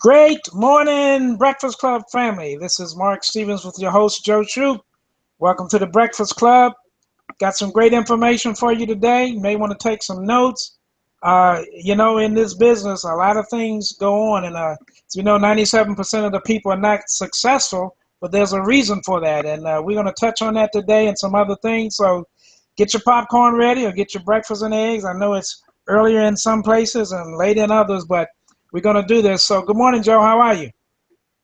Great morning, Breakfast Club family. This is Mark Stevens with your host, Joe Troop. Welcome to the Breakfast Club. Got some great information for you today. You may want to take some notes. In this business, a lot of things go on, and 97% of the people are not successful, but there's a reason for that, and we're going to touch on that today and some other things. So get your popcorn ready or get your breakfast and eggs. I know it's earlier in some places and late in others, but we're going to do this. So good morning, Joe. How are you?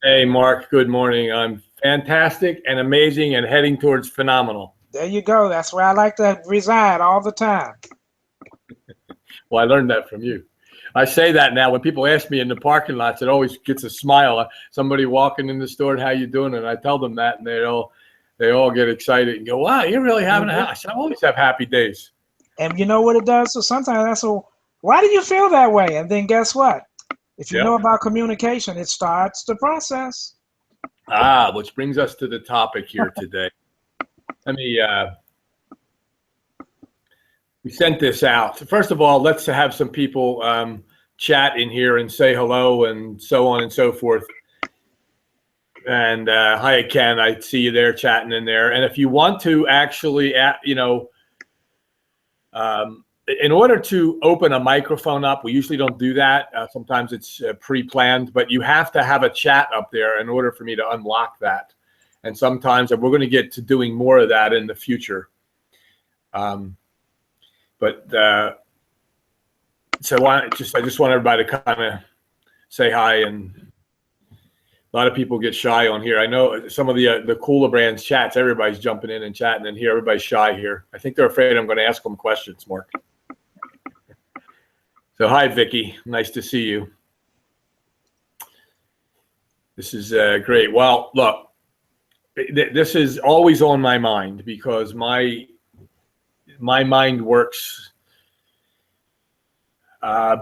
Hey, Mark. Good morning. I'm fantastic and amazing and heading towards phenomenal. There you go. That's where I like to reside all the time. Well, I learned that from you. I say that now when people ask me in the parking lots, it always gets a smile. Somebody walking in the store, how you doing? And I tell them that, and they all get excited and go, wow, you're really having a house. I always have happy days. And you know what it does? So sometimes I say, why do you feel that way? And then guess what? If you know about communication, it starts the process. Which brings us to the topic here today. Let me, we sent this out. First of all, let's have some people chat in here and say hello and so on and so forth. And hi, Ken, I see you there chatting in there. And if you want to actually, in order to open a microphone up, we usually don't do that. Sometimes it's pre-planned, but you have to have a chat up there in order for me to unlock that. And sometimes we're going to get to doing more of that in the future. So I just want everybody to kind of say hi. And a lot of people get shy on here. I know some of the Cooler Brands chats, everybody's jumping in and chatting, and here everybody's shy here. I think they're afraid I'm going to ask them questions, Mark. So hi, Vicky. Nice to see you. This is great. Well, look, this is always on my mind because my mind works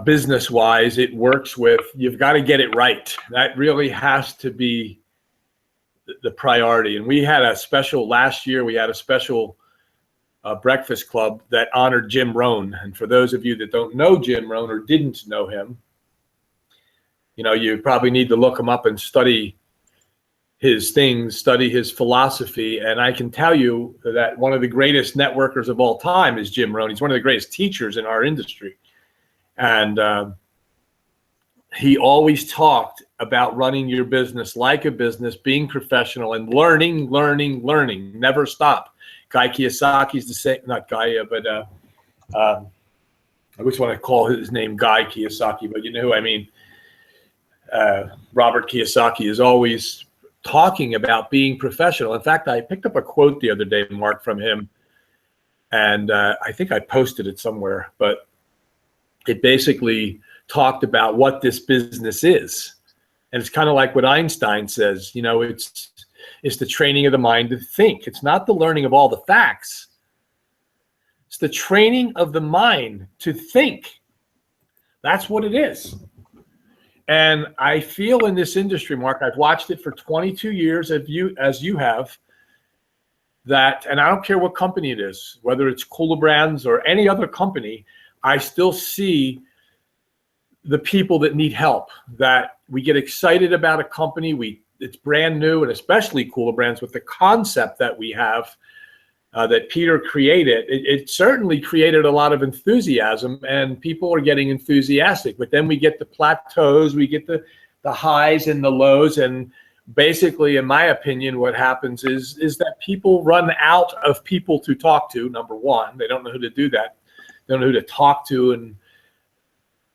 business-wise. It works with, you've got to get it right. That really has to be the priority. And we had a special last year. We had a special Breakfast Club that honored Jim Rohn. And for those of you that don't know Jim Rohn or didn't know him, you probably need to look him up and study his things, study his philosophy. And I can tell you that one of the greatest networkers of all time is Jim Rohn. He's one of the greatest teachers in our industry. And he always talked about running your business like a business, being professional and learning, never stop. Guy Kiyosaki's the same, not Guy, but I always want to call his name Guy Kiyosaki, but you know who I mean. Robert Kiyosaki is always talking about being professional. In fact, I picked up a quote the other day, Mark, from him, and I think I posted it somewhere, but it basically talked about what this business is. And it's kind of like what Einstein says, it's the training of the mind to think. It's not the learning of all the facts. It's the training of the mind to think. That's what it is. And I feel in this industry, Mark, I've watched it for 22 years as you have, that, and I don't care what company it is, whether it's Cooler Brands or any other company, I still see the people that need help, that we get excited about a company, it's brand new, and especially Cooler Brands with the concept that we have that Peter created. It certainly created a lot of enthusiasm, and people are getting enthusiastic. But then we get the plateaus, we get the highs and the lows, and basically, in my opinion, what happens is that people run out of people to talk to. Number one, they don't know who to do that. They don't know who to talk to, and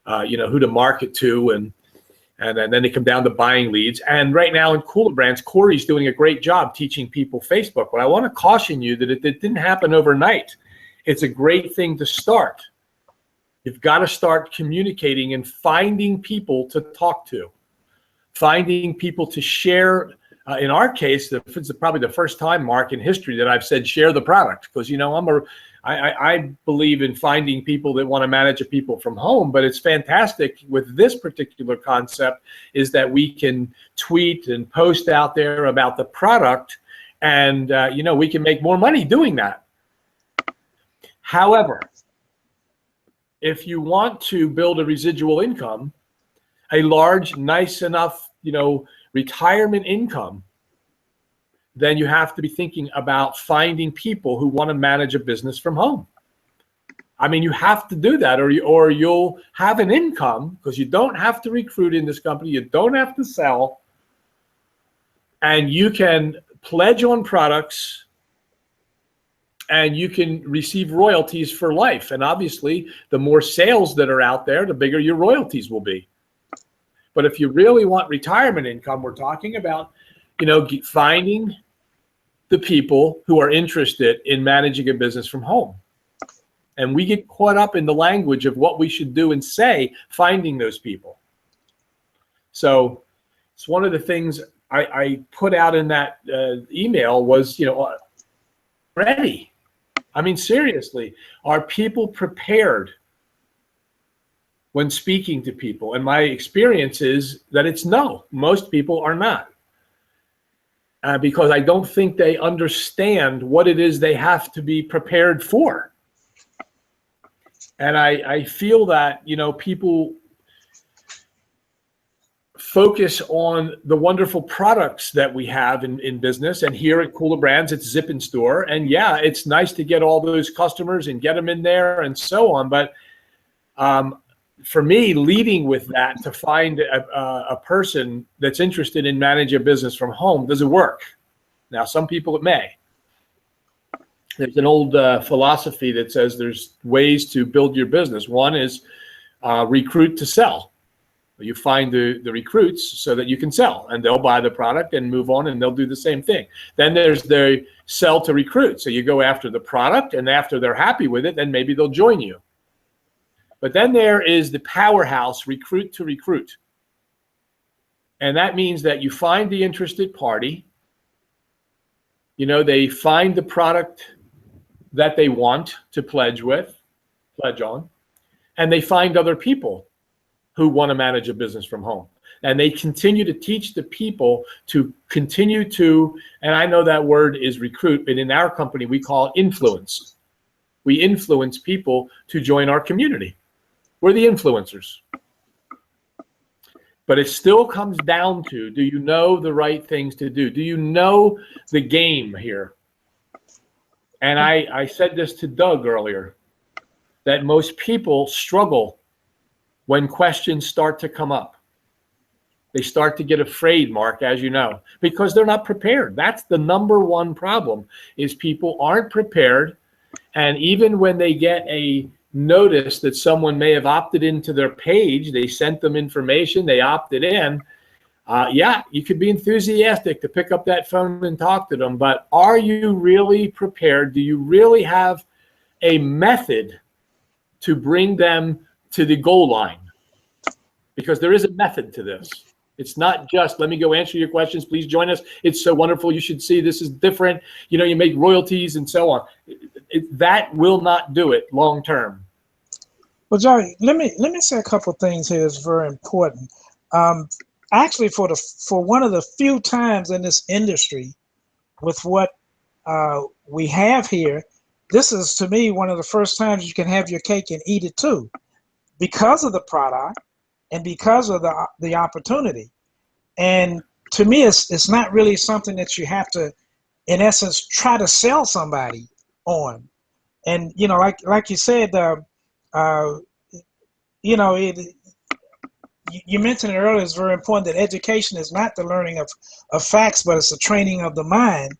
who to market to, and then they come down to buying leads. And right now in Cooler Brands, Corey's doing a great job teaching people Facebook. But I want to caution you that it didn't happen overnight. It's a great thing to start. You've got to start communicating and finding people to talk to, finding people to share. In our case, it's probably the first time, Mark, in history that I've said share the product, because I believe in finding people that want to manage people from home, but it's fantastic with this particular concept is that we can tweet and post out there about the product, and we can make more money doing that. However, if you want to build a residual income, a large, nice enough, retirement income, then you have to be thinking about finding people who want to manage a business from home. I mean, you have to do that, or you'll have an income, because you don't have to recruit in this company. You don't have to sell, and you can pledge on products, and you can receive royalties for life. And obviously, the more sales that are out there, the bigger your royalties will be. But if you really want retirement income, we're talking about, finding the people who are interested in managing a business from home. And we get caught up in the language of what we should do and say, finding those people. So it's one of the things I put out in that email was, ready. I mean, seriously, are people prepared when speaking to people? And my experience is that it's no. Most people are not. Because I don't think they understand what it is they have to be prepared for. And I feel that, people focus on the wonderful products that we have in business. And here at Cooler Brands, it's Zip and Store. And yeah, it's nice to get all those customers and get them in there and so on. But for me, leading with that to find a person that's interested in managing a business from home doesn't work. Now, some people it may. There's an old philosophy that says there's ways to build your business. One is recruit to sell. You find the recruits so that you can sell, and they'll buy the product and move on, and they'll do the same thing. Then there's the sell to recruit. So you go after the product, and after they're happy with it, then maybe they'll join you. But then there is the powerhouse recruit to recruit. And that means that you find the interested party, they find the product that they want to pledge on, and they find other people who want to manage a business from home. And they continue to teach the people to continue to, and I know that word is recruit, but in our company, we call it influence. We influence people to join our community. We're the influencers. But it still comes down to, do you know the right things to do? Do you know the game here? And I said this to Doug earlier, that most people struggle when questions start to come up. They start to get afraid, Mark, as you know, because they're not prepared. That's the number one problem, is people aren't prepared. And even when they get a notice that someone may have opted into their page, they sent them information, they opted in. You could be enthusiastic to pick up that phone and talk to them, but are you really prepared? Do you really have a method to bring them to the goal line? Because there is a method to this. It's not just, let me go answer your questions, please join us. It's so wonderful, you should see, this is different. You make royalties and so on. That will not do it long term. Well, Joey, let me say a couple of things here that's very important. Actually, for one of the few times in this industry with what we have here, this is, to me, one of the first times you can have your cake and eat it too, because of the product and because of the opportunity. And to me, it's not really something that you have to, in essence, try to sell somebody on. And, like you said, you mentioned it earlier, it's very important that education is not the learning of facts, but it's the training of the mind.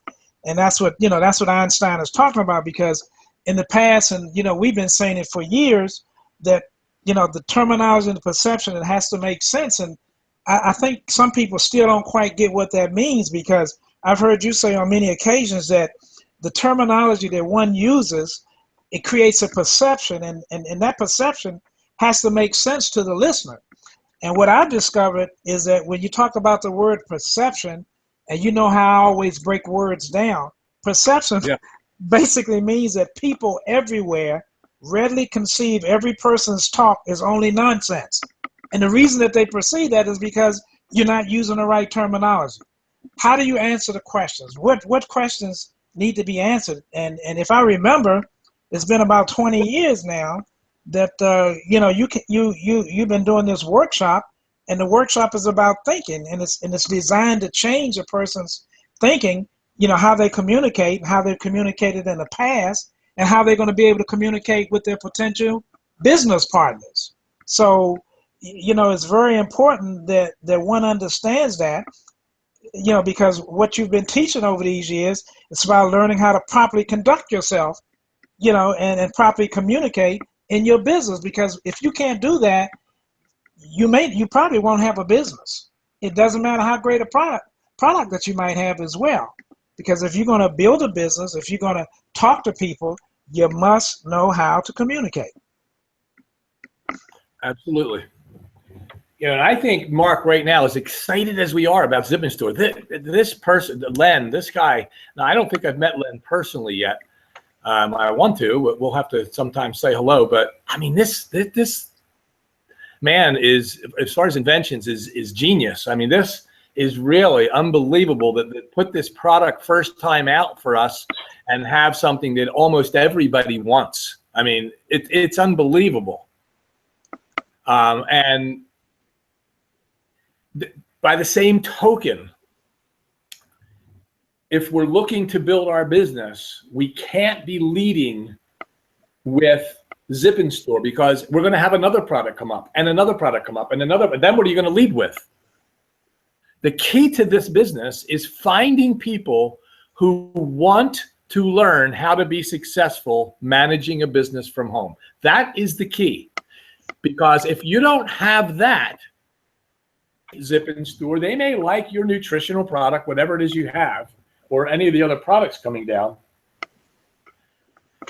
And that's what Einstein is talking about, because in the past, and, we've been saying it for years, that, the terminology and the perception, it has to make sense. And I think some people still don't quite get what that means, because I've heard you say on many occasions that the terminology that one uses, it creates a perception, and that perception has to make sense to the listener. And what I've discovered is that when you talk about the word perception, and you know how I always break words down, perception basically means that people everywhere readily conceive every person's talk is only nonsense. And the reason that they perceive that is because you're not using the right terminology. How do you answer the questions? What questions need to be answered? And if I remember, it's been about 20 years now that you've been doing this workshop, And the workshop is about thinking, and it's designed to change a person's thinking, how they communicate, how they've communicated in the past, and how they're going to be able to communicate with their potential business partners. So, it's very important that one understands that, because what you've been teaching over these years, it's about learning how to properly conduct yourself, and properly communicate in your business. Because if you can't do that, you probably won't have a business. It doesn't matter how great a product that you might have as well. Because if you're going to build a business, if you're going to talk to people, you must know how to communicate. Absolutely. And I think Mark right now, as excited as we are about Zip & Store, this person, Len, this guy, now I don't think I've met Len personally yet. I want to, but we'll have to sometimes say hello. But I mean, this man is, as far as inventions, is genius. I mean, this is really unbelievable that put this product first time out for us and have something that almost everybody wants. I mean, it's unbelievable. And by the same token, if we're looking to build our business, we can't be leading with Zip & Store, because we're going to have another product come up and another product come up and another. But then what are you going to lead with? The key to this business is finding people who want to learn how to be successful managing a business from home. That is the key. Because if you don't have that, Zip & Store, they may like your nutritional product, whatever it is you have, or any of the other products coming down.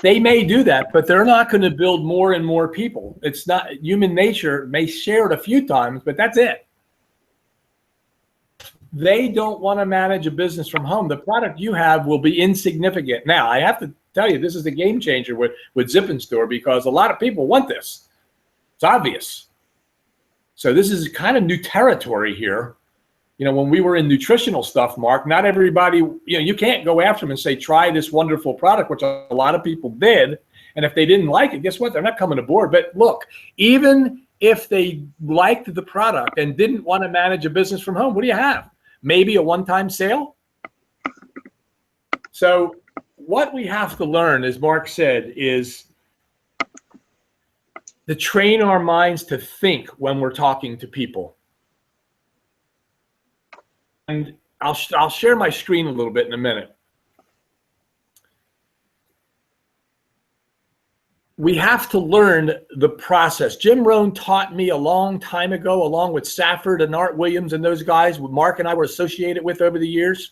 They may do that, but they're not going to build more and more people. It's not, human nature may share it a few times, but that's it. They don't want to manage a business from home. The product you have will be insignificant. Now, I have to tell you, this is a game changer with Zip & Store, because a lot of people want this. It's obvious. So this is kind of new territory here. When we were in nutritional stuff, Mark, not everybody, you can't go after them and say, try this wonderful product, which a lot of people did. And if they didn't like it, guess what? They're not coming aboard. But look, even if they liked the product and didn't want to manage a business from home, what do you have? Maybe a one-time sale? So what we have to learn, as Mark said, is to train our minds to think when we're talking to people. And I'll share my screen a little bit in a minute. We have to learn the process. Jim Rohn taught me a long time ago, along with Safford and Art Williams and those guys Mark and I were associated with over the years.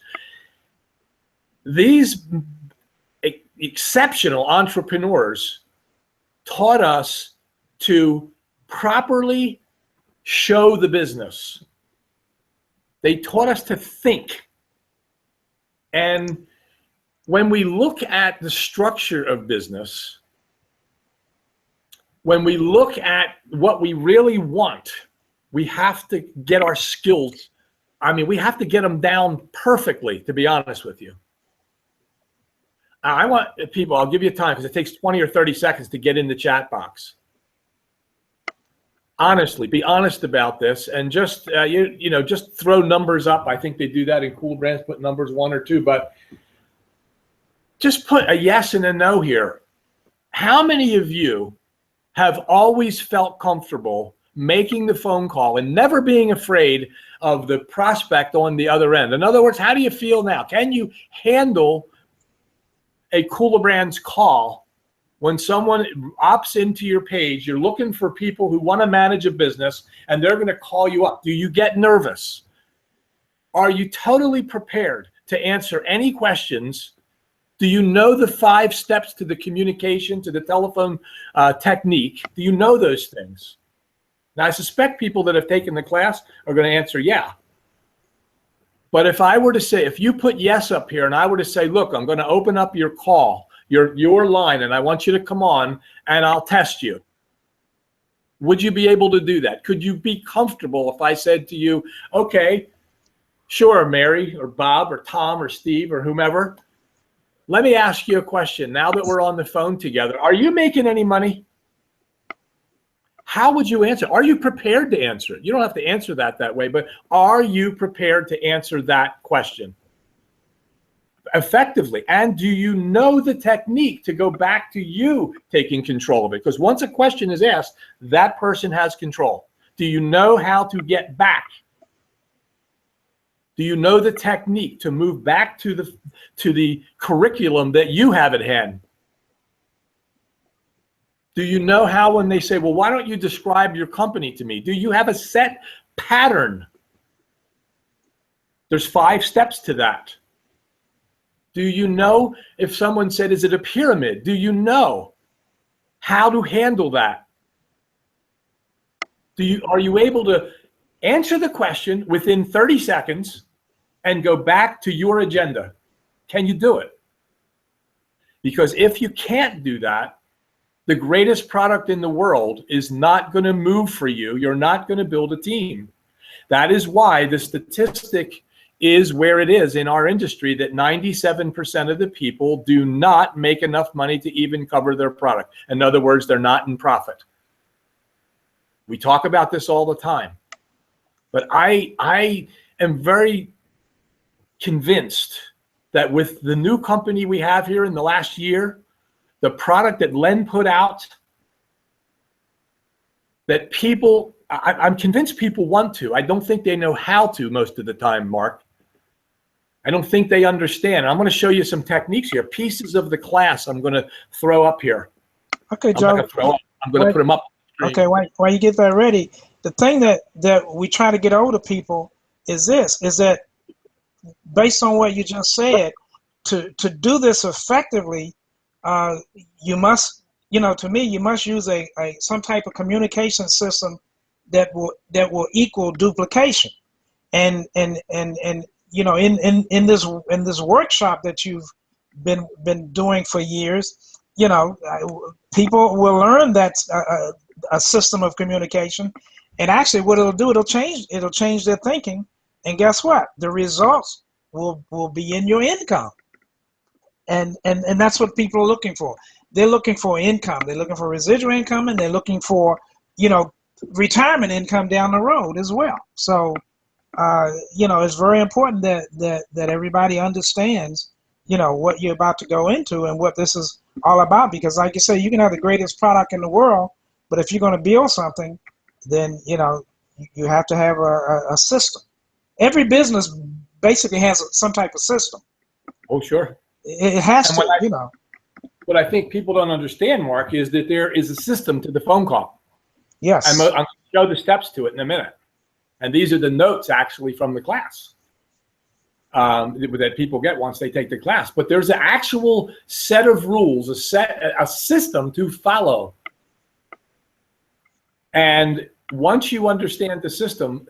These exceptional entrepreneurs taught us to properly show the business. They taught us to think. And when we look at the structure of business, when we look at what we really want, we have to get our skills. I mean, we have to get them down perfectly, to be honest with you. I want people, I'll give you time because it takes 20 or 30 seconds to get in the chat box. Honestly, be honest about this, and just just throw numbers up. I think they do that in Cool Brands, put numbers 1 or 2, but just put a yes and a no here. How many of you have always felt comfortable making the phone call and never being afraid of the prospect on the other end? In other words, how do you feel now? Can you handle a Cooler Brands call when someone opts into your page? You're looking for people who want to manage a business, and they're going to call you up. Do you get nervous? Are you totally prepared to answer any questions? Do you know the 5 steps to the communication, to the telephone technique? Do you know those things? Now, I suspect people that have taken the class are going to answer yeah. But if I were to say, if you put yes up here and I were to say, look, I'm going to open up your call, your line, and I want you to come on and I'll test you. Would you be able to do that? Could you be comfortable if I said to you, okay, sure, Mary or Bob or Tom or Steve or whomever, let me ask you a question. Now that we're on the phone together, are you making any money? How would you answer? Are you prepared to answer it? You don't have to answer that way, but are you prepared to answer that question effectively? And do you know the technique to go back to you taking control of it? Because once a question is asked, that person has control. Do you know how to get back? Do you know the technique to move back to the curriculum that you have at hand? Do you know how, when they say, well, why don't you describe your company to me? Do you have a set pattern? There's 5 steps to that. Do you know, if someone said, is it a pyramid? Do you know how to handle that? Are you able to answer the question within 30 seconds and go back to your agenda? Can you do it? Because if you can't do that, the greatest product in the world is not going to move for you. You're not going to build a team. That is why the statistic is where it is in our industry, that 97% of the people do not make enough money to even cover their product. In other words, they're not in profit. We talk about this all the time. But I am very convinced that with the new company we have here in the last year, the product that Len put out, that people, I'm convinced people want to. I don't think they know how to most of the time, Mark. I don't think they understand. I'm going to show you some techniques here. Pieces of the class I'm going to throw up here. Okay, Joe. I'm going to put them up. Okay, while you get that ready, the thing that we try to get older people is that based on what you just said, to do this effectively, you must, to me, you must use some type of communication system that will equal duplication. And in this workshop that you've been doing for years, people will learn that a system of communication, and actually what it'll do, it'll change their thinking, and guess what? The results will be in your income. And that's what people are looking for. They're looking for income. They're looking for residual income, and they're looking for, retirement income down the road as well. So, it's very important that everybody understands, what you're about to go into and what this is all about. Because like you say, you can have the greatest product in the world, but if you're going to build something, then, you have to have a system. Every business basically has some type of system. Oh, sure. It has to, What I think people don't understand, Mark, is that there is a system to the phone call. Yes. I'm going to show the steps to it in a minute. And these are the notes actually from the class that people get once they take the class. But there's an actual set of rules, a system to follow. And once you understand the system,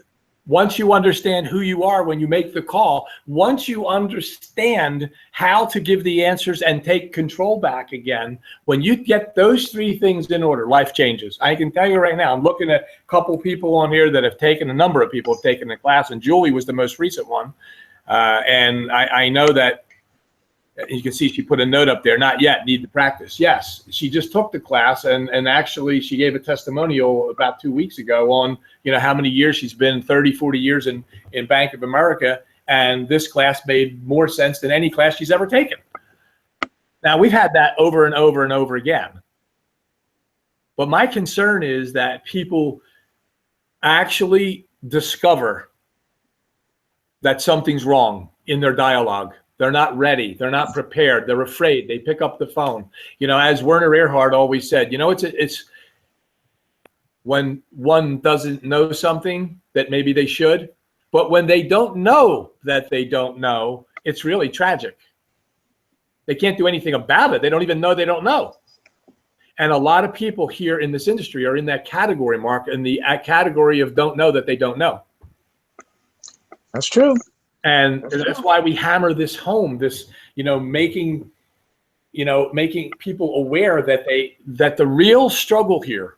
once you understand who you are when you make the call, once you understand how to give the answers and take control back again, when you get those 3 things in order, life changes. I can tell you right now, I'm looking at a couple people on here that have taken, a number of people have taken the class, and Julie was the most recent one. And I know that, you can see she put a note up there, not yet, need to practice. Yes, she just took the class, and actually she gave a testimonial about 2 weeks ago on, how many years she's been, 30, 40 years in Bank of America, and this class made more sense than any class she's ever taken. Now, we've had that over and over and over again. But my concern is that people actually discover that something's wrong in their dialogue. They're not ready. They're not prepared. They're afraid. They pick up the phone. As Werner Erhard always said, it's when one doesn't know something that maybe they should, but when they don't know that they don't know, it's really tragic. They can't do anything about it. They don't even know they don't know. And a lot of people here in this industry are in that category, Mark, in the category of don't know that they don't know. That's true. And that's why we hammer this home, this, making people aware that the real struggle here,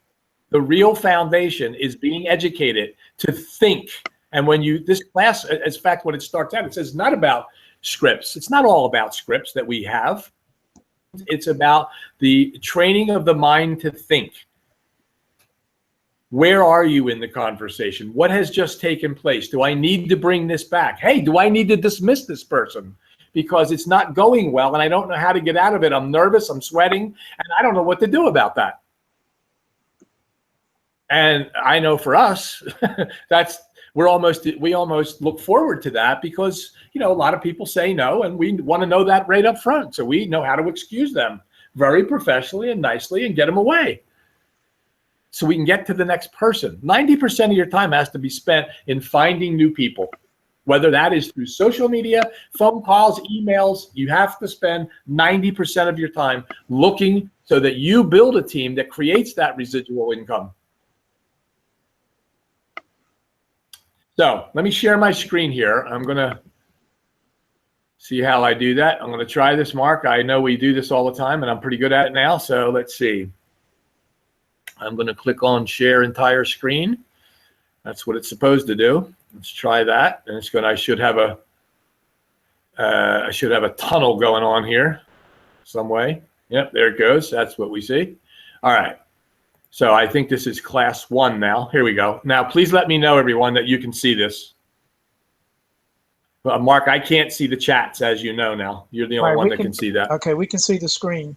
the real foundation is being educated to think. And when this class, in fact, when it starts out, it says not about scripts. It's not all about scripts that we have. It's about the training of the mind to think. Where are you in the conversation? What has just taken place? Do I need to bring this back? Hey, do I need to dismiss this person because it's not going well and I don't know how to get out of it? I'm nervous, I'm sweating, and I don't know what to do about that. And I know for us, we almost look forward to that because, you know, a lot of people say no, and we want to know that right up front. So we know how to excuse them very professionally and nicely and get them away so we can get to the next person. 90% of your time has to be spent in finding new people, whether that is through social media, phone calls, emails. You have to spend 90% of your time looking so that you build a team that creates that residual income. So let me share my screen here. I'm going to see how I do that. I'm going to try this, Mark. I know we do this all the time, and I'm pretty good at it now. So let's see. I'm going to click on share entire screen. That's what it's supposed to do. Let's try that. And it's going to, I should have a tunnel going on here some way. Yep, there it goes. That's what we see. All right. So I think this is class 1 now. Here we go. Now, please let me know, everyone, that you can see this. Mark, I can't see the chats, as you know now. You're the only one that can see that. Okay, we can see the screen.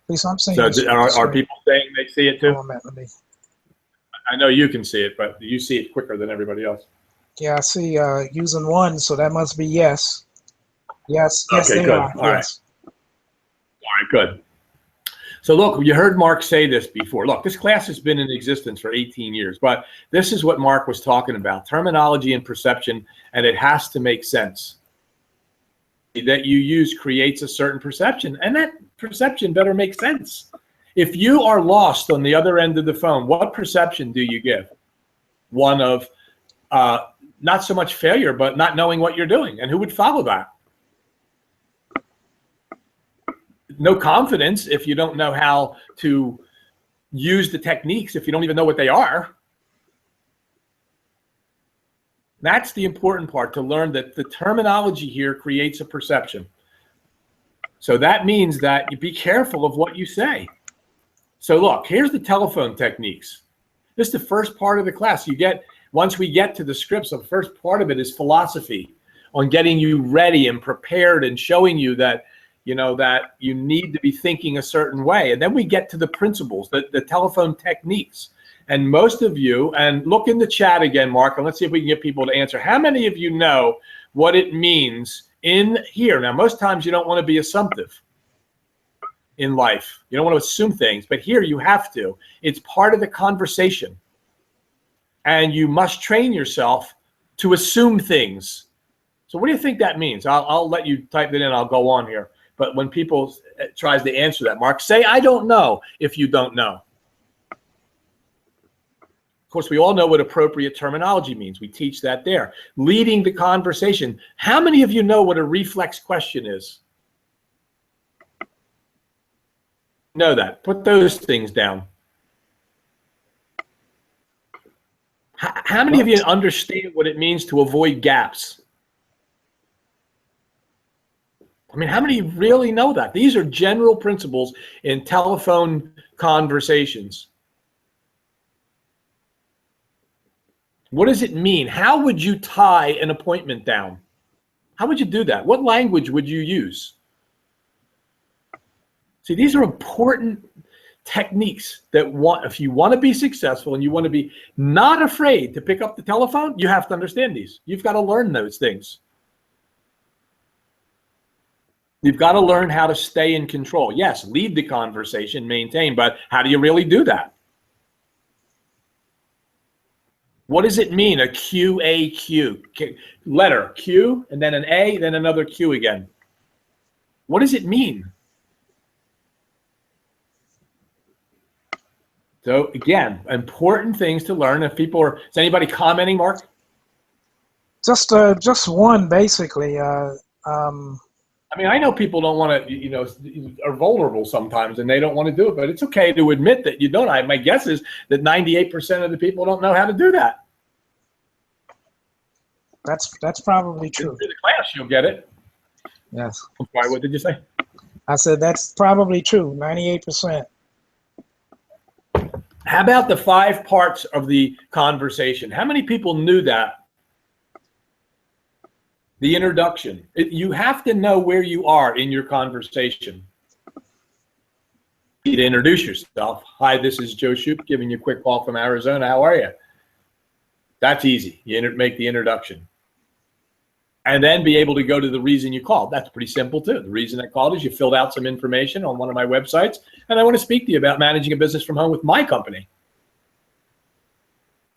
At least I'm seeing so the are people saying they see it too? Oh, man, let me. I know you can see it, but you see it quicker than everybody else. Yeah, I see using 1, so that must be yes. Yes, yes, okay, they good. are. All yes. right. All right, good. So look, you heard Mark say this before. Look, this class has been in existence for 18 years, but this is what Mark was talking about, terminology and perception, and it has to make sense. That you use creates a certain perception, and that perception better make sense. If you are lost on the other end of the phone, what perception do you give? One of not so much failure, but not knowing what you're doing. And who would follow that? No confidence if you don't know how to use the techniques, if you don't even know what they are. That's the important part, to learn that the terminology here creates a perception. So that means that you be careful of what you say. So look, here's the telephone techniques. This is the first part of the class. Once we get to the scripts, the first part of it is philosophy on getting you ready and prepared and showing you that, you know, that you need to be thinking a certain way. And then we get to the principles, the telephone techniques. And most of you, and look in the chat again, Mark, and let's see if we can get people to answer. How many of you know what it means in here? Now, most times you don't want to be assumptive in life. You don't want to assume things, but here you have to. It's part of the conversation. And you must train yourself to assume things. So what do you think that means? I'll let you type it in. I'll go on here. But when people tries to answer that, Mark, say, I don't know, if you don't know. Of course, we all know what appropriate terminology means. We teach that there. Leading the conversation. How many of you know what a reflex question is? Know that. Put those things down. How many of you understand what it means to avoid gaps? I mean, how many really know that? These are general principles in telephone conversations. What does it mean? How would you tie an appointment down? How would you do that? What language would you use? See, these are important techniques that if you want to be successful and you want to be not afraid to pick up the telephone, you have to understand these. You've got to learn those things. You've got to learn how to stay in control. Yes, lead the conversation, maintain, but how do you really do that? What does it mean, a Q-A-Q? Letter Q, and then an A, then another Q again. What does it mean? So again, important things to learn. If people are, is anybody commenting, Mark? Just one, basically. I mean, I know people don't want to, you know, are vulnerable sometimes and they don't want to do it, but it's okay to admit that you don't. My guess is that 98% of the people don't know how to do that. That's probably true. In the class, you'll get it. Yes. I'm sorry, what did you say? I said that's probably true, 98%. How about the 5 parts of the conversation? How many people knew that? The introduction. You have to know where you are in your conversation. You need to introduce yourself. Hi, this is Joe Shoup giving you a quick call from Arizona. How are you? That's easy. You make the introduction. And then be able to go to the reason you called. That's pretty simple too. The reason I called is you filled out some information on one of my websites, and I want to speak to you about managing a business from home with my company.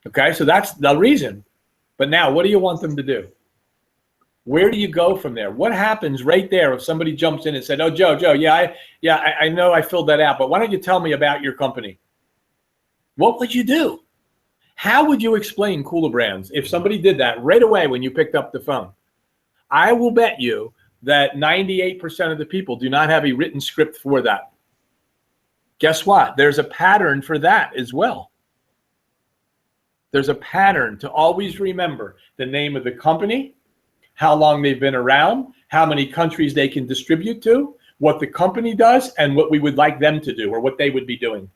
Okay, so that's the reason. But now, what do you want them to do? Where do you go from there? What happens right there if somebody jumps in and said, "Oh, Joe, I know I filled that out, but why don't you tell me about your company?" What would you do? How would you explain Cooler Brands if somebody did that right away when you picked up the phone? I will bet you that 98% of the people do not have a written script for that. Guess what? There's a pattern for that as well. There's a pattern to always remember the name of the company, how long they've been around, how many countries they can distribute to, what the company does, and what we would like them to do or what they would be doing.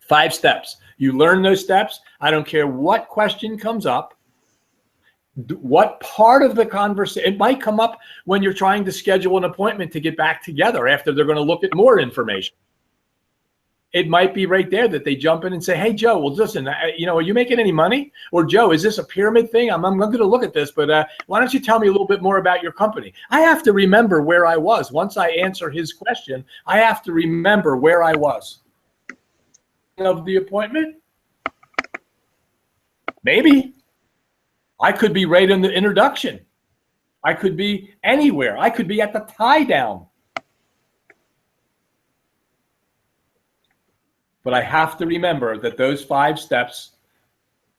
5 steps. You learn those steps. I don't care what question comes up. What part of the conversation, it might come up when you're trying to schedule an appointment to get back together after they're going to look at more information. It might be right there that they jump in and say, "Hey, Joe, well, listen, are you making any money?" Or, "Joe, is this a pyramid thing? I'm going to look at this, but why don't you tell me a little bit more about your company?" I have to remember where I was. Once I answer his question, I have to remember where I was. Of the appointment? Maybe. I could be right in the introduction. I could be anywhere. I could be at the tie down. But I have to remember that those 5 steps,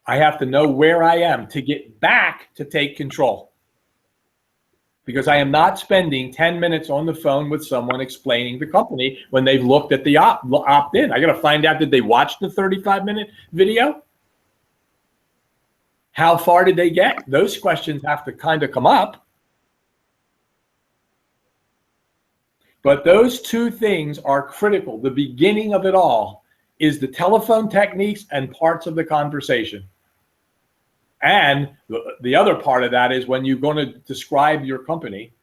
I have to know where I am to get back to take control. Because I am not spending 10 minutes on the phone with someone explaining the company when they've looked at the opt-in. I got to find out, did they watch the 35-minute video? How far did they get? Those questions have to kind of come up. But those 2 things are critical. The beginning of it all is the telephone techniques and parts of the conversation. And the other part of that is when you're going to describe your company,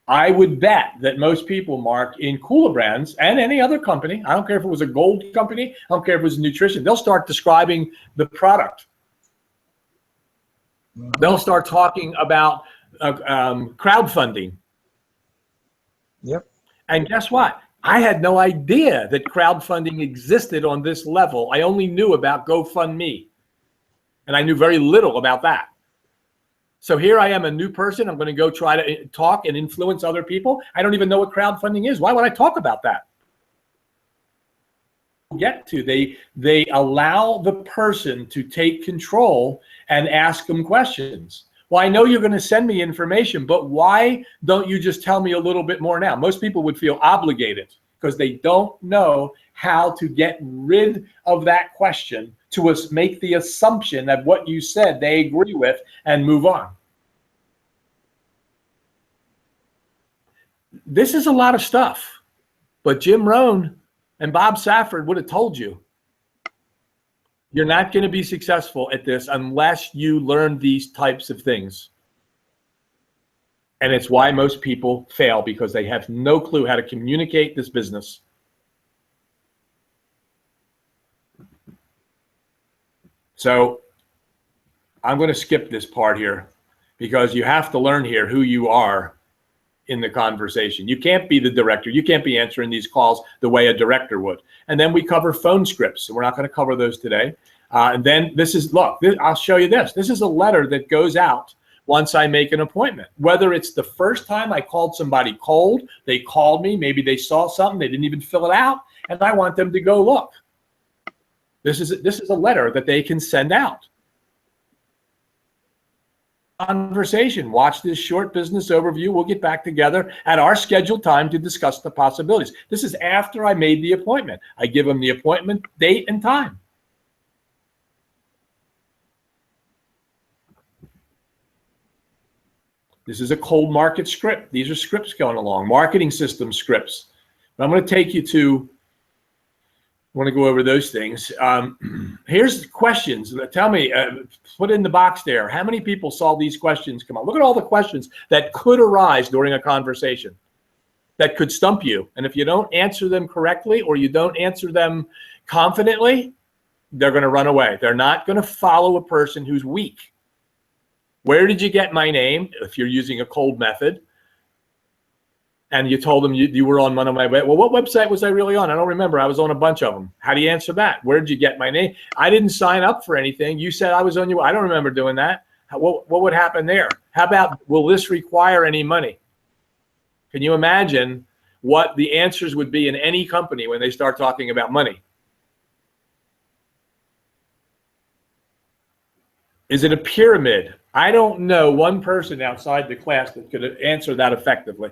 I would bet that most people, Mark, in Cooler Brands and any other company, I don't care if it was a gold company, I don't care if it was nutrition, they'll start describing the product. They'll start talking about crowdfunding. Yep. And guess what? I had no idea that crowdfunding existed on this level. I only knew about GoFundMe. And I knew very little about that. So here I am, a new person. I'm going to go try to talk and influence other people. I don't even know what crowdfunding is. Why would I talk about that? They allow the person to take control and ask them questions. Well, I know you're going to send me information, but why don't you just tell me a little bit more now? Most people would feel obligated because they don't know how to get rid of that question to make the assumption that what you said they agree with and move on. This is a lot of stuff, but Jim Rohn and Bob Safford would have told you, you're not going to be successful at this unless you learn these types of things. And it's why most people fail, because they have no clue how to communicate this business. So I'm going to skip this part here because you have to learn here who you are in the conversation. You can't be the director. You can't be answering these calls the way a director would. And then we cover phone scripts. So we're not going to cover those today. And then I'll show you this. This is a letter that goes out once I make an appointment. Whether it's the first time I called somebody cold, they called me, maybe they saw something, they didn't even fill it out, and I want them to go look. This is a letter that they can send out. Conversation. Watch this short business overview. We'll get back together at our scheduled time to discuss the possibilities. This is after I made the appointment. I give them the appointment date and time. This is a cold market script. These are scripts going along, marketing system scripts. But I'm going to take you to want to go over those things. Here's the questions. Tell me, put in the box there. How many people saw these questions come up? Look at all the questions that could arise during a conversation that could stump you. And if you don't answer them correctly or you don't answer them confidently, they're going to run away. They're not going to follow a person who's weak. Where did you get my name? If you're using a cold method. And you told them you were on one of my websites. Well, what website was I really on? I don't remember. I was on a bunch of them. How do you answer that? Where did you get my name? I didn't sign up for anything. You said I was on you. I don't remember doing that. What would happen there? How about, will this require any money? Can you imagine what the answers would be in any company when they start talking about money? Is it a pyramid? I don't know one person outside the class that could answer that effectively.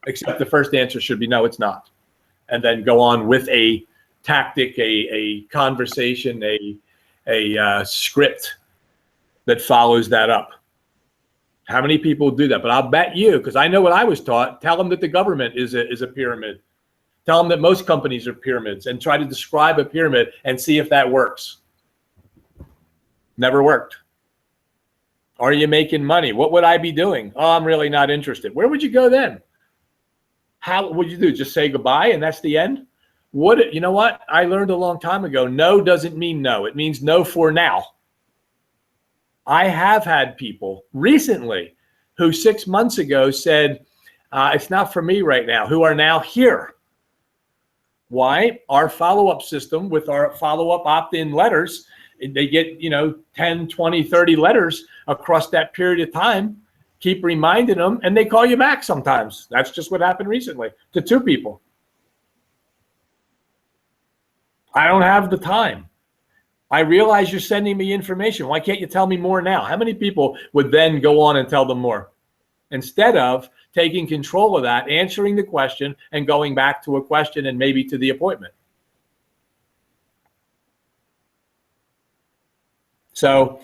Except the first answer should be no, it's not. And then go on with a tactic, a conversation, a script that follows that up. How many people do that? But I'll bet you, because I know what I was taught, tell them that the government is a pyramid. Tell them that most companies are pyramids and try to describe a pyramid and see if that works. Never worked. Are you making money? What would I be doing? Oh, I'm really not interested. Where would you go then? How would you do? Just say goodbye and that's the end? You know what? I learned a long time ago, no doesn't mean no. It means no for now. I have had people recently who 6 months ago said, it's not for me right now, who are now here. Why? Our follow-up system with our follow-up opt-in letters, they get, 10, 20, 30 letters across that period of time. Keep reminding them, and they call you back sometimes. That's just what happened recently to 2 people. I don't have the time. I realize you're sending me information. Why can't you tell me more now? How many people would then go on and tell them more? Instead of taking control of that, answering the question, and going back to a question and maybe to the appointment. So,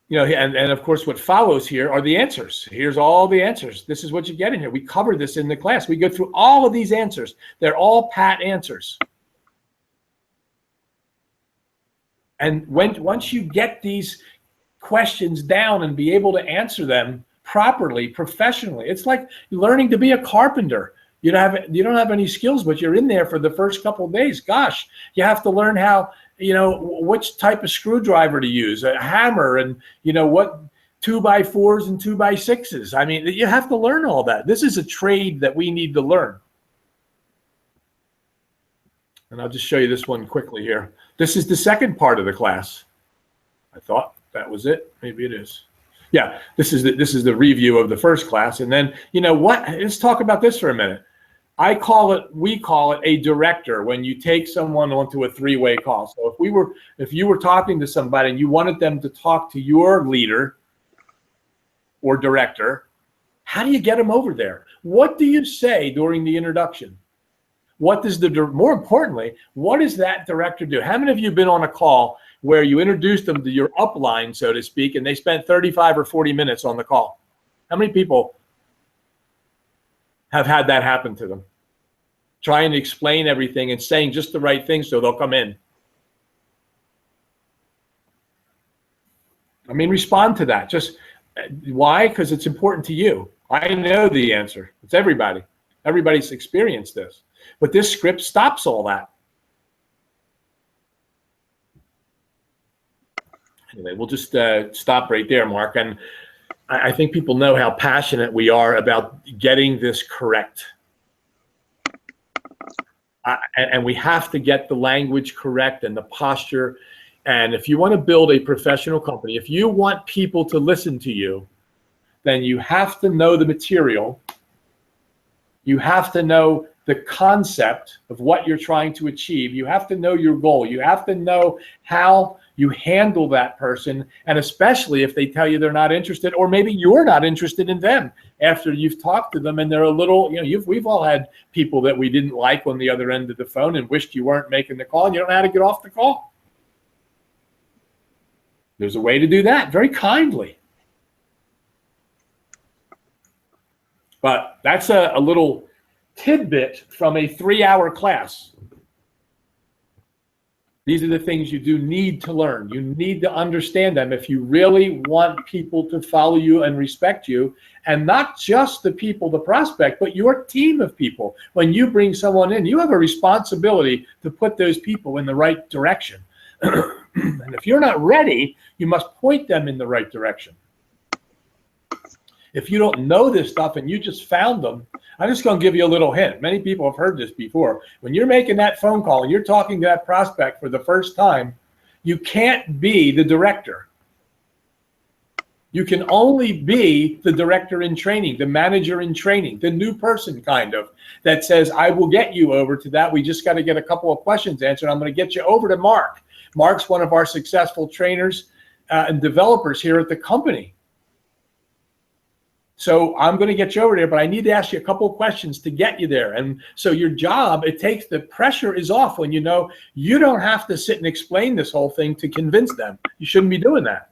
and of course, what follows here are the answers. Here's all the answers. This is what you get in here. We cover this in the class. We go through all of these answers. They're all pat answers. And once you get these questions down and be able to answer them properly, professionally, it's like learning to be a carpenter. You don't have any skills, but you're in there for the first couple of days. Gosh, you have to learn how, which type of screwdriver to use, a hammer, and what 2x4s and 2x6s. I mean, you have to learn all that. This is a trade that we need to learn. And I'll just show you this one quickly here. This is the second part of the class. I thought that was it. Maybe it is. Yeah, this is the review of the first class. And then, let's talk about this for a minute. We call it a director when you take someone onto a 3-way call. So if you were talking to somebody and you wanted them to talk to your leader or director, how do you get them over there? What do you say during the introduction? More importantly, what does that director do? How many of you have been on a call where you introduced them to your upline, so to speak, and they spent 35 or 40 minutes on the call? How many people have had that happen to them? Trying to explain everything and saying just the right thing so they'll come in. I mean, respond to that. Just why? Because it's important to you. I know the answer. It's everybody. Everybody's experienced this. But this script stops all that. Anyway, we'll just stop right there, Mark. And I think people know how passionate we are about getting this correct. And we have to get the language correct and the posture. And if you want to build a professional company, if you want people to listen to you, then you have to know the material. You have to know the concept of what you're trying to achieve. You have to know your goal. You have to know how you handle that person, and especially if they tell you they're not interested, or maybe you're not interested in them after you've talked to them and they're a little, we've all had people that we didn't like on the other end of the phone and wished you weren't making the call and you don't know how to get off the call. There's a way to do that very kindly. But that's a little tidbit from a 3-hour class. These are the things you do need to learn. You need to understand them if you really want people to follow you and respect you, and not just the people, the prospect, but your team of people. When you bring someone in, you have a responsibility to put those people in the right direction. And if you're not ready, you must point them in the right direction. If you don't know this stuff and you just found them, I'm just going to give you a little hint. Many people have heard this before. When you're making that phone call and you're talking to that prospect for the first time, you can't be the director. You can only be the director in training, the manager in training, the new person kind of, that says, I will get you over to that. We just got to get a couple of questions answered. I'm going to get you over to Mark. Mark's one of our successful trainers and developers here at the company. So I'm going to get you over there, but I need to ask you a couple of questions to get you there. And so your job, it takes, the pressure is off when you know you don't have to sit and explain this whole thing to convince them. You shouldn't be doing that.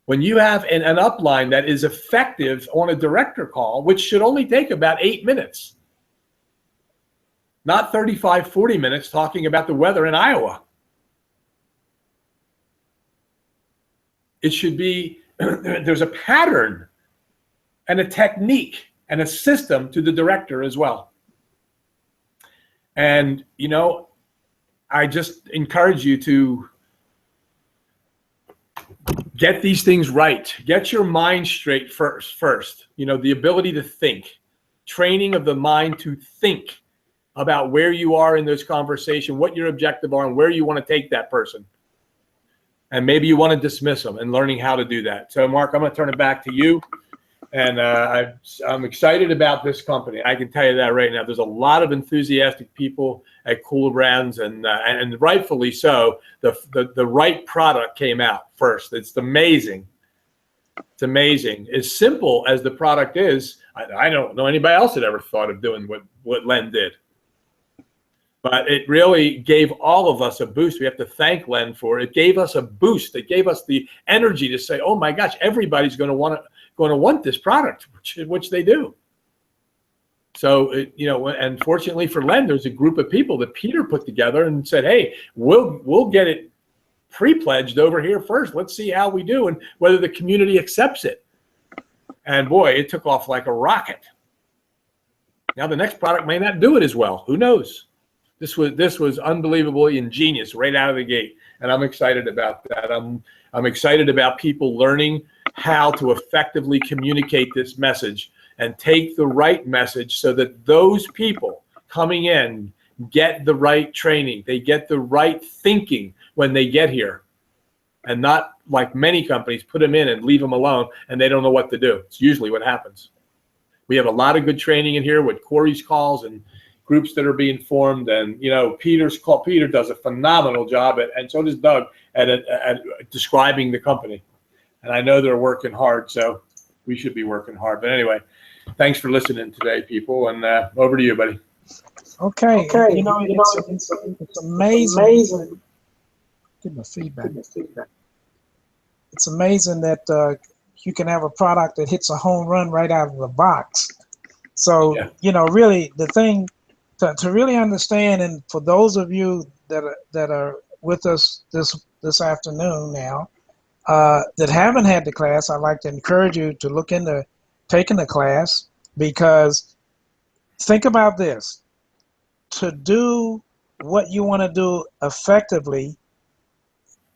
When you have an upline that is effective on a director call, which should only take about 8 minutes, not 35, 40 minutes talking about the weather in Iowa. It should be, there's a pattern and a technique and a system to the director as well. And, you know, I just encourage you to get these things right. Get your mind straight first. You know, the ability to think, training of the mind to think about where you are in this conversation, what your objective are, and where you want to take that person. And maybe you want to dismiss them, and learning how to do that. So, Mark, I'm going to turn it back to you. And I'm excited about this company. I can tell you that right now. There's a lot of enthusiastic people at Cooler Brands, and rightfully so. The right product came out first. It's amazing. It's amazing. As simple as the product is, I don't know anybody else that ever thought of doing what Len did. But it really gave all of us a boost. We have to thank Len for it. It gave us a boost. It gave us the energy to say, "Oh my gosh, everybody's going to want this product," which they do. So, you know, and fortunately for Len, there's a group of people that Peter put together and said, "Hey, we'll get it pre-pledged over here first. Let's see how we do and whether the community accepts it." And boy, it took off like a rocket. Now the next product may not do it as well. Who knows? This was unbelievably ingenious right out of the gate, and I'm excited about that. I'm excited about people learning how to effectively communicate this message and take the right message so that those people coming in get the right training, they get the right thinking when they get here, and not like many companies put them in and leave them alone and they don't know what to do. It's usually what happens. We have a lot of good training in here with Corey's calls and groups that are being formed, and you know, Peter does a phenomenal job and so does Doug at describing the company. And I know they're working hard, so we should be working hard. But anyway, thanks for listening today, people, and over to you, buddy. Okay. You know, it's amazing. Give me feedback. It's amazing that you can have a product that hits a home run right out of the box. So, you know, really the thing to really understand, and for those of you that are with us this afternoon now, that haven't had the class, I'd like to encourage you to look into taking the class, because think about this. To do what you want to do effectively,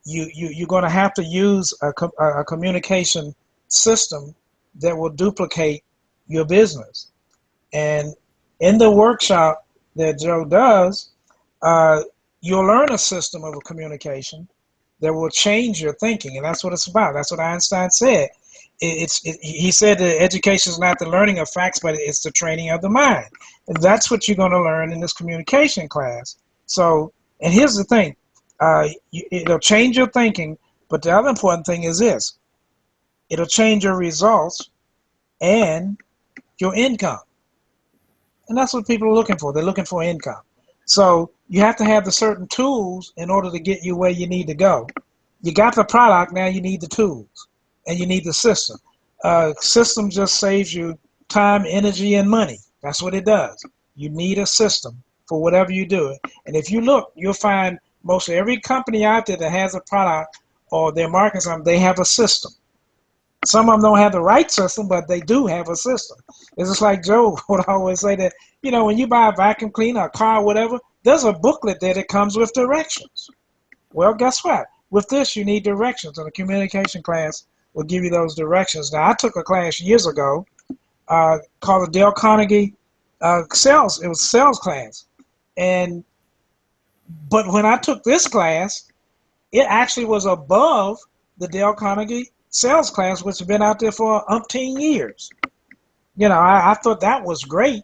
you're going to have to use a communication system that will duplicate your business. And in the workshop that Joe does, you'll learn a system of communication that will change your thinking, and that's what it's about. That's what Einstein said. He said that education is not the learning of facts, but it's the training of the mind. And that's what you're going to learn in this communication class. So, and here's the thing, it'll change your thinking, but the other important thing is this: it'll change your results and your income. And that's what people are looking for. They're looking for income. So you have to have the certain tools in order to get you where you need to go. You got the product, now you need the tools, and you need the system. System just saves you time, energy, and money. That's what it does. You need a system for whatever you do. And if you look, you'll find most every company out there that has a product or they're marketing something, they have a system. Some of them don't have the right system, but they do have a system. It's just like Joe would always say that, you know, when you buy a vacuum cleaner, a car, whatever, there's a booklet there that comes with directions. Well, guess what? With this, you need directions, and a communication class will give you those directions. Now, I took a class years ago called the Dale Carnegie sales. It was a sales class, but when I took this class, it actually was above the Dale Carnegie sales class, which has been out there for umpteen years. You know, I thought that was great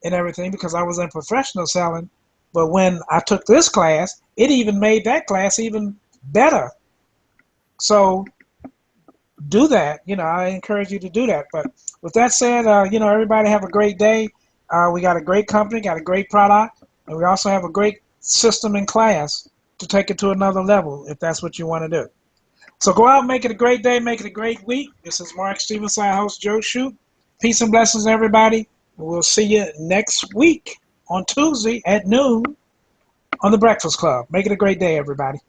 and everything because I was in professional selling. But when I took this class, it even made that class even better. So do that. You know, I encourage you to do that. But with that said, you know, everybody have a great day. We got a great company, got a great product, and we also have a great system in class to take it to another level if that's what you want to do. So go out and make it a great day, make it a great week. This is Mark Stevenson, host Joe Shute. Peace and blessings, everybody. We'll see you next week on Tuesday at noon on the Breakfast Club. Make it a great day, everybody.